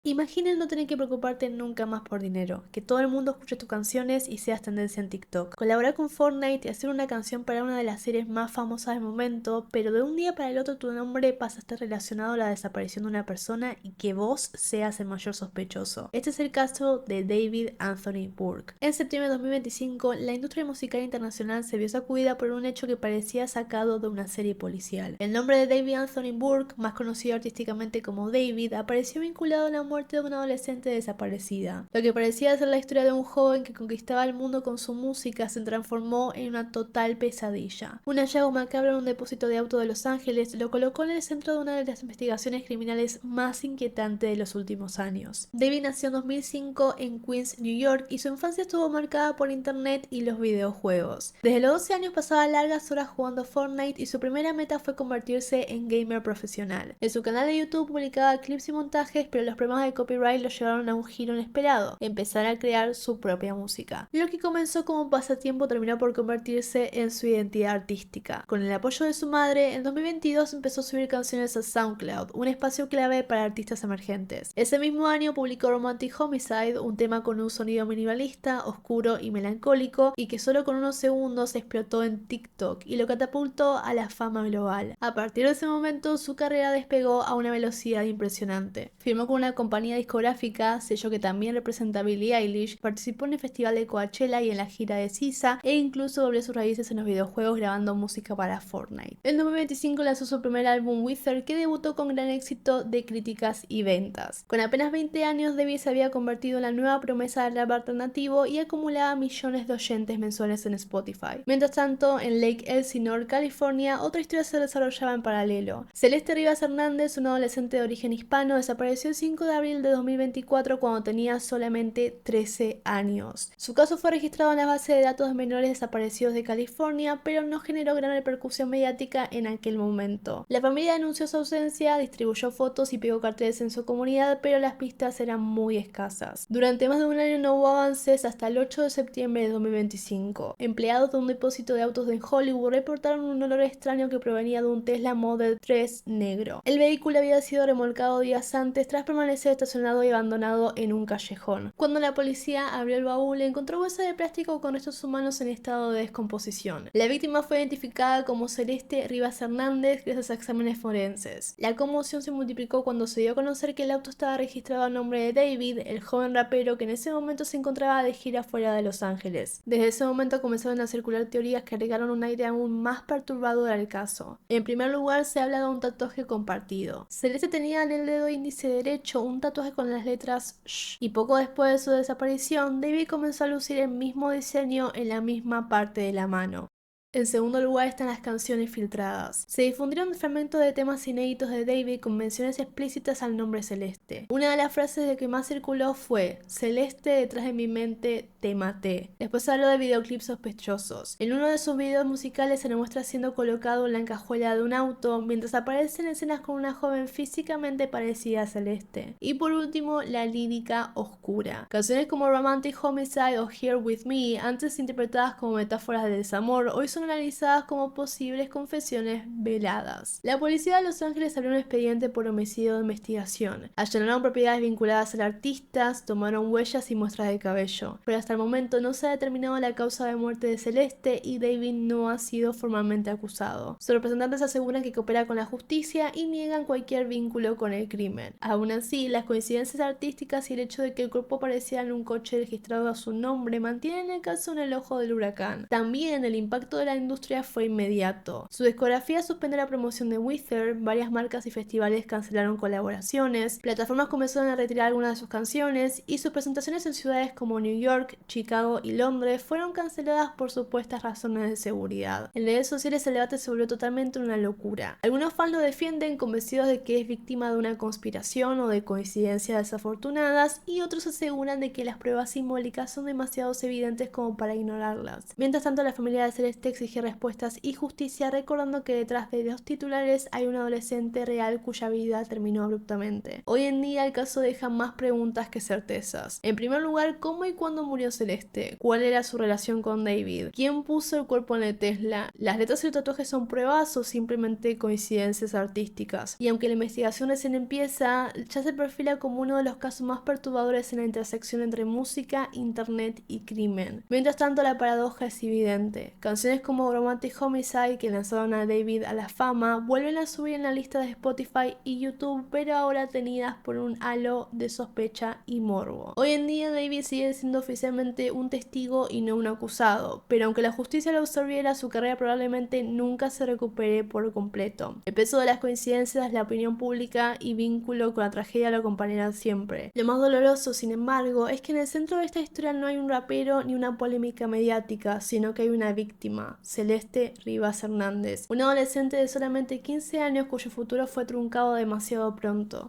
Imagina no tener que preocuparte nunca más por dinero, que todo el mundo escuche tus canciones y seas tendencia en TikTok. Colaborar con Fortnite y hacer una canción para una de las series más famosas del momento, pero de un día para el otro tu nombre pasa a estar relacionado a la desaparición de una persona y que vos seas el mayor sospechoso. Este es el caso de David Anthony Burke. En septiembre de 2025, la industria musical internacional se vio sacudida por un hecho que parecía sacado de una serie policial. El nombre de David Anthony Burke, más conocido artísticamente como David, apareció vinculado a la muerte de una adolescente desaparecida. Lo que parecía ser la historia de un joven que conquistaba el mundo con su música se transformó en una total pesadilla. Un hallazgo macabro en un depósito de auto de Los Ángeles lo colocó en el centro de una de las investigaciones criminales más inquietantes de los últimos años. David nació en 2005 en Queens, New York, y su infancia estuvo marcada por internet y los videojuegos. Desde los 12 años pasaba largas horas jugando Fortnite y su primera meta fue convertirse en gamer profesional. En su canal de YouTube publicaba clips y montajes, pero los problemas de copyright lo llevaron a un giro inesperado: empezar a crear su propia música. Lo que comenzó como un pasatiempo terminó por convertirse en su identidad artística. Con el apoyo de su madre, en 2022 empezó a subir canciones a SoundCloud, un espacio clave para artistas emergentes. Ese mismo año publicó Romantic Homicide, un tema con un sonido minimalista, oscuro y melancólico, y que solo con unos segundos explotó en TikTok y lo catapultó a la fama global. A partir de ese momento, su carrera despegó a una velocidad impresionante. Firmó con una compañía discográfica, sello que también representa a Billie Eilish, participó en el festival de Coachella y en la gira de SZA, e incluso dobló sus raíces en los videojuegos grabando música para Fortnite. En 2025 lanzó su primer álbum Wither, que debutó con gran éxito de críticas y ventas. Con apenas 20 años, David se había convertido en la nueva promesa del rap alternativo y acumulaba millones de oyentes mensuales en Spotify. Mientras tanto, en Lake Elsinore, California, otra historia se desarrollaba en paralelo. Celeste Rivas Hernández, una adolescente de origen hispano, desapareció el 5 de abril de 2024 cuando tenía solamente 13 años. Su caso fue registrado en la base de datos de menores desaparecidos de California, pero no generó gran repercusión mediática en aquel momento. La familia denunció su ausencia, distribuyó fotos y pegó carteles en su comunidad, pero las pistas eran muy escasas. Durante más de un año no hubo avances hasta el 8 de septiembre de 2025. Empleados de un depósito de autos en Hollywood reportaron un olor extraño que provenía de un Tesla Model 3 negro. El vehículo había sido remolcado días antes tras permanecer estacionado y abandonado en un callejón. Cuando la policía abrió el baúl, encontró bolsas de plástico con restos humanos en estado de descomposición. La víctima fue identificada como Celeste Rivas Hernández gracias a exámenes forenses. La conmoción se multiplicó cuando se dio a conocer que el auto estaba registrado a nombre de David, el joven rapero que en ese momento se encontraba de gira fuera de Los Ángeles. Desde ese momento comenzaron a circular teorías que agregaron un aire aún más perturbador al caso. En primer lugar, se habla de un tatuaje compartido. Celeste tenía en el dedo índice derecho un tatuaje con las letras SH, y poco después de su desaparición, David comenzó a lucir el mismo diseño en la misma parte de la mano. En segundo lugar están las canciones filtradas. Se difundieron fragmentos de temas inéditos de David con menciones explícitas al nombre Celeste. Una de las frases de que más circuló fue: Celeste, detrás de mi mente, te maté. Después habló de videoclips sospechosos. En uno de sus videos musicales se le muestra siendo colocado en la cajuela de un auto, mientras aparecen escenas con una joven físicamente parecida a Celeste. Y por último, la lírica oscura. Canciones como Romantic Homicide o Here With Me, antes interpretadas como metáforas de desamor, hoy son analizadas como posibles confesiones veladas. La policía de Los Ángeles abrió un expediente por homicidio de investigación. Allanaron propiedades vinculadas al artista, tomaron huellas y muestras de cabello. Pero hasta el momento no se ha determinado la causa de muerte de Celeste y David no ha sido formalmente acusado. Sus representantes aseguran que coopera con la justicia y niegan cualquier vínculo con el crimen. Aún así, las coincidencias artísticas y el hecho de que el cuerpo apareciera en un coche registrado a su nombre mantienen el caso en el ojo del huracán. También el impacto de la industria fue inmediato. Su discografía suspendió la promoción de Wither, varias marcas y festivales cancelaron colaboraciones, plataformas comenzaron a retirar algunas de sus canciones y sus presentaciones en ciudades como New York, Chicago y Londres fueron canceladas por supuestas razones de seguridad. En redes sociales el debate se volvió totalmente una locura. Algunos fans lo defienden convencidos de que es víctima de una conspiración o de coincidencias desafortunadas, y otros aseguran de que las pruebas simbólicas son demasiado evidentes como para ignorarlas. Mientras tanto, la familia de Celeste exigir respuestas y justicia, recordando que detrás de los titulares hay un adolescente real cuya vida terminó abruptamente. Hoy en día el caso deja más preguntas que certezas. En primer lugar, ¿cómo y cuándo murió Celeste? ¿Cuál era su relación con David? ¿Quién puso el cuerpo en el Tesla? ¿Las letras y los tatuajes son pruebas o simplemente coincidencias artísticas? Y aunque la investigación recién empieza, ya se perfila como uno de los casos más perturbadores en la intersección entre música, internet y crimen. Mientras tanto, la paradoja es evidente. Canciones como Romantic Homicide, que lanzaron a David a la fama, vuelven a subir en la lista de Spotify y YouTube, pero ahora tenidas por un halo de sospecha y morbo. Hoy en día David sigue siendo oficialmente un testigo y no un acusado, pero aunque la justicia lo absorbiera, su carrera probablemente nunca se recupere por completo. El peso de las coincidencias, la opinión pública y vínculo con la tragedia lo acompañarán siempre. Lo más doloroso, sin embargo, es que en el centro de esta historia no hay un rapero ni una polémica mediática, sino que hay una víctima, Celeste Rivas Hernández, una adolescente de solamente 15 años cuyo futuro fue truncado demasiado pronto.